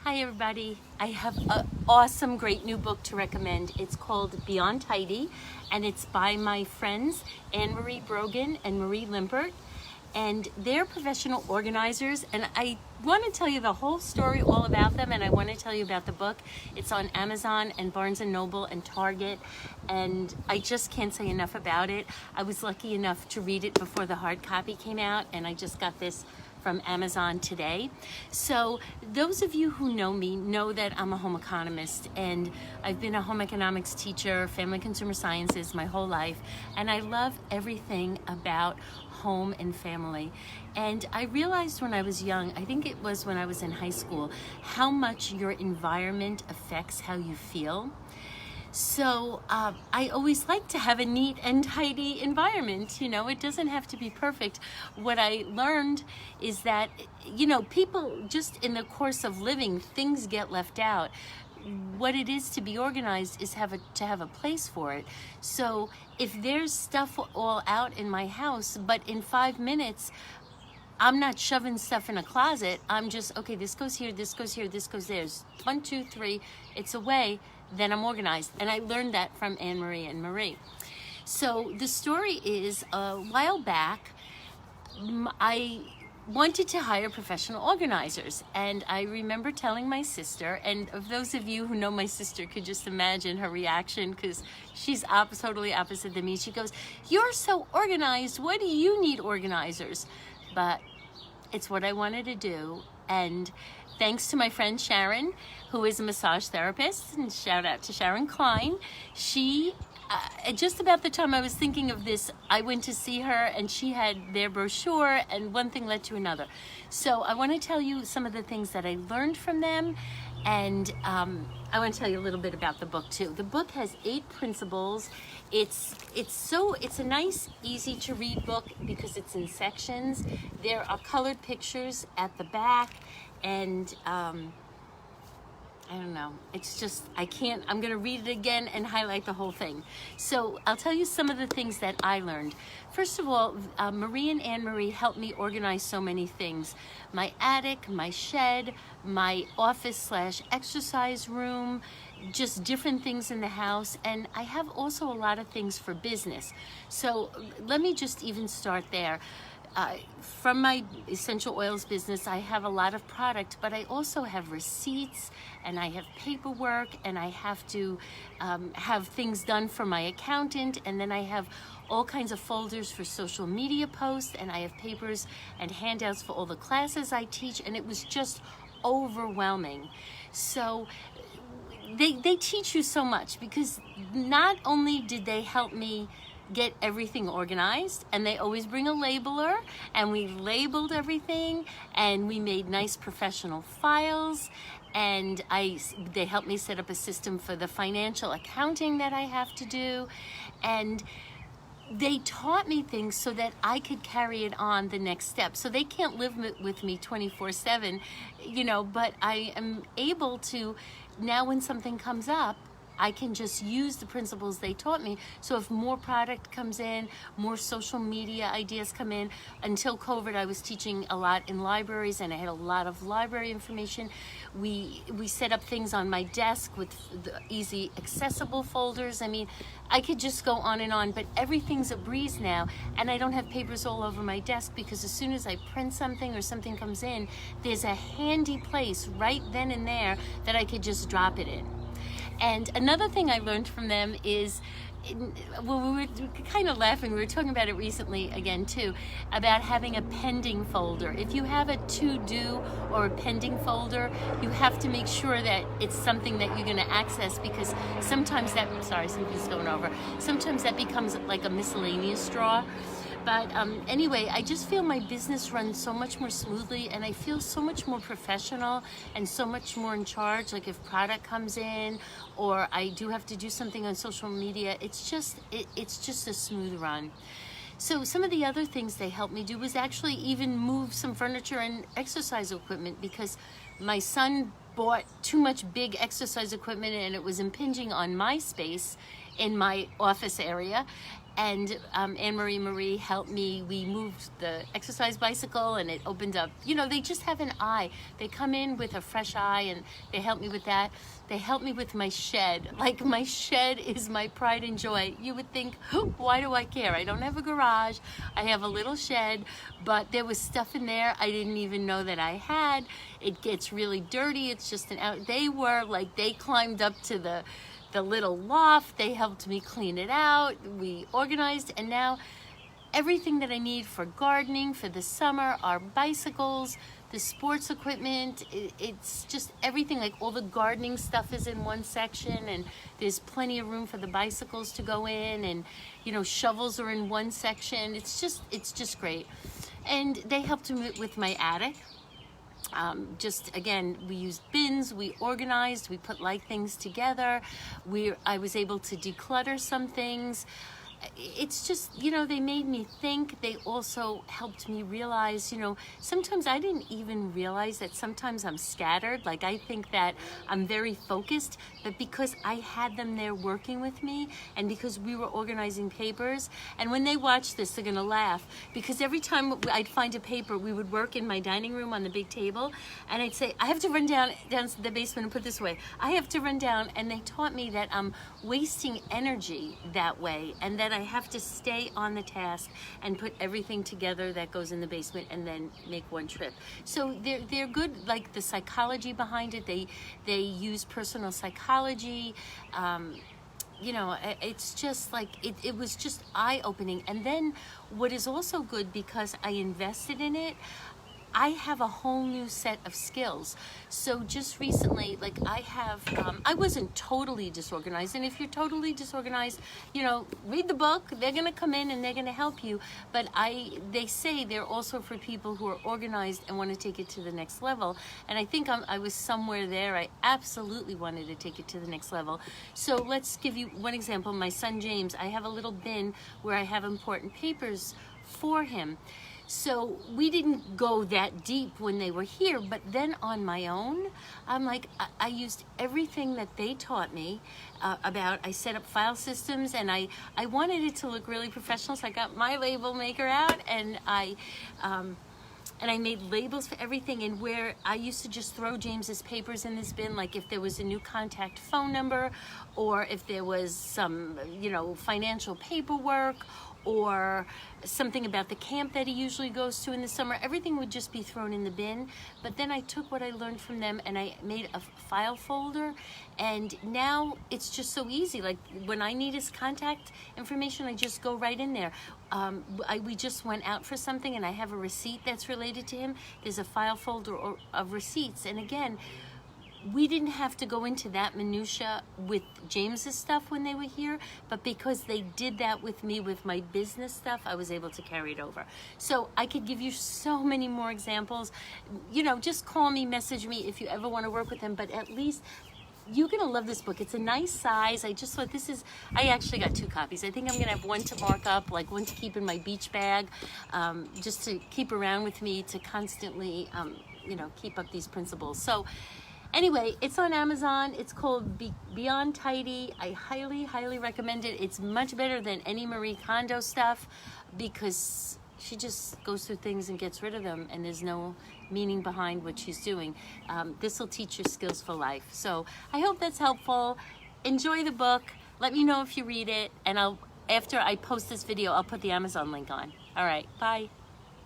Hi everybody. I have an awesome, great new book to recommend. It's called Beyond Tidy, and it's by my friends Anne-Marie Brogan and Marie Limpert. And they're professional organizers, and I want to tell you the whole story all about them, and I want to tell you about the book. It's on Amazon and Barnes & Noble and Target, and I just can't say enough about it. I was lucky enough to read it before the hard copy came out, and I just got this from Amazon today. So those of you who know me know that I'm a home economist, and I've been a home economics teacher, family consumer sciences my whole life, and I love everything about home and family. And I realized when I was young, I think it was when I was in high school, how much your environment affects how you feel. So I always like to have a neat and tidy environment. You know, it doesn't have to be perfect. What I learned is that, you know, people just in the course of living, things get left out. What it is to be organized is to have a place for it. So if there's stuff all out in my house, but in 5 minutes, I'm not shoving stuff in a closet. I'm just, okay, this goes here, this goes here, this goes there. 1, 2, 3, it's away. Then I'm organized. And I learned that from Anne-Marie and Marie. So the story is, a while back, I wanted to hire professional organizers. And I remember telling my sister, and of those of you who know my sister could just imagine her reaction, because she's totally opposite than me. She goes, "You're so organized. Why do you need organizers?" But it's what I wanted to do. And thanks to my friend Sharon, who is a massage therapist, and shout out to Sharon Klein. She, just about the time I was thinking of this, I went to see her and she had their brochure, and one thing led to another. So I want to tell you some of the things that I learned from them, and I want to tell you a little bit about the book too. The book has 8 principles. It's a nice, easy to read book because it's in sections. There are colored pictures at the back, and I don't know, it's just, I'm going to read it again and highlight the whole thing. So I'll tell you some of the things that I learned. First of all, Marie and Anne-Marie helped me organize so many things. My attic, my shed, my office/exercise room, just different things in the house. And I have also a lot of things for business. So let me just even start there. From my essential oils business, I have a lot of product, but I also have receipts, and I have paperwork, and I have to have things done for my accountant, and then I have all kinds of folders for social media posts, and I have papers and handouts for all the classes I teach, and it was just overwhelming. So they teach you so much, because not only did they help me get everything organized, and they always bring a labeler, and we labeled everything, and we made nice professional files, and they helped me set up a system for the financial accounting that I have to do, and they taught me things so that I could carry it on the next step. So they can't live with me 24/7, you know, but I am able to, now when something comes up, I can just use the principles they taught me. So if more product comes in, more social media ideas come in. Until COVID, I was teaching a lot in libraries, and I had a lot of library information. We set up things on my desk with the easy accessible folders. I mean, I could just go on, but everything's a breeze now, and I don't have papers all over my desk, because as soon as I print something or something comes in, there's a handy place right then and there that I could just drop it in. And another thing I learned from them is, well, we were kind of laughing, we were talking about it recently again too, about having a pending folder. If you have a to-do or a pending folder, you have to make sure that it's something that you're going to access, because sometimes that, sorry, something's going over, sometimes that becomes like a miscellaneous drawer. But anyway, I just feel my business runs so much more smoothly, and I feel so much more professional and so much more in charge. Like if product comes in, or I do have to do something on social media, it's just a smooth run. So some of the other things they helped me do was actually even move some furniture and exercise equipment, because my son bought too much big exercise equipment, and it was impinging on my space in my office area. and Anne Marie helped me. We moved the exercise bicycle and it opened up. You know, they just have an eye. They come in with a fresh eye and they help me with that. They help me with my shed. Like, my shed is my pride and joy. You would think, why do I care? I don't have a garage. I have a little shed, but there was stuff in there I didn't even know that I had. It gets really dirty. It's just an out. They were like, they climbed up to the little loft. They helped me clean it out. We organized, and now everything that I need for gardening for the summer, our bicycles, the sports equipment, it's just everything. Like, all the gardening stuff is in one section, and there's plenty of room for the bicycles to go in, and you know, shovels are in one section. It's just great. And they helped me with my attic. Just again, we used bins, we organized, we put like things together. I was able to declutter some things. It's just, you know, they made me think. They also helped me realize, you know, sometimes I didn't even realize that sometimes I'm scattered. Like, I think that I'm very focused, but because I had them there working with me, and because we were organizing papers, and when they watch this, they're gonna laugh, because every time I'd find a paper, we would work in my dining room on the big table, and I'd say, I have to run down to the basement and put this away. I have to run down, and they taught me that I'm wasting energy that way, and that I have to stay on the task and put everything together that goes in the basement and then make one trip. So they're good, like the psychology behind it. They use personal psychology. You know, it's just like, it was just eye-opening. And then what is also good, because I invested in it, I have a whole new set of skills. So just recently, like, I wasn't totally disorganized. And if you're totally disorganized, you know, read the book. They're gonna come in and they're gonna help you. But they say they're also for people who are organized and want to take it to the next level. And I think I was somewhere there. I absolutely wanted to take it to the next level. So let's give you one example. My son James, I have a little bin where I have important papers for him. So we didn't go that deep when they were here, but then on my own, I'm like, I used everything that they taught me about. I set up file systems, and I wanted it to look really professional, so I got my label maker out, and I made labels for everything. And where I used to just throw James's papers in this bin, like if there was a new contact phone number, or if there was some, you know, financial paperwork, or something about the camp that he usually goes to in the summer, everything would just be thrown in the bin. But then I took what I learned from them and I made a file folder, and now it's just so easy. Like, when I need his contact information, I just go right in there. We just went out for something and I have a receipt that's related to him. There's a file folder of receipts. And again, we didn't have to go into that minutia with James's stuff when they were here, but because they did that with me with my business stuff, I was able to carry it over. So I could give you so many more examples. You know, just call me, message me if you ever want to work with them, but at least you're gonna love this book. It's a nice size. I just thought I actually got 2 copies. I think I'm gonna have one to mark up, like one to keep in my beach bag, just to keep around with me to constantly, you know, keep up these principles. So anyway, it's on Amazon. It's called Beyond Tidy. I highly, highly recommend it. It's much better than any Marie Kondo stuff, because she just goes through things and gets rid of them, and there's no meaning behind what she's doing. This will teach you skills for life. So I hope that's helpful. Enjoy the book. Let me know if you read it, and after I post this video, I'll put the Amazon link on. All right, bye.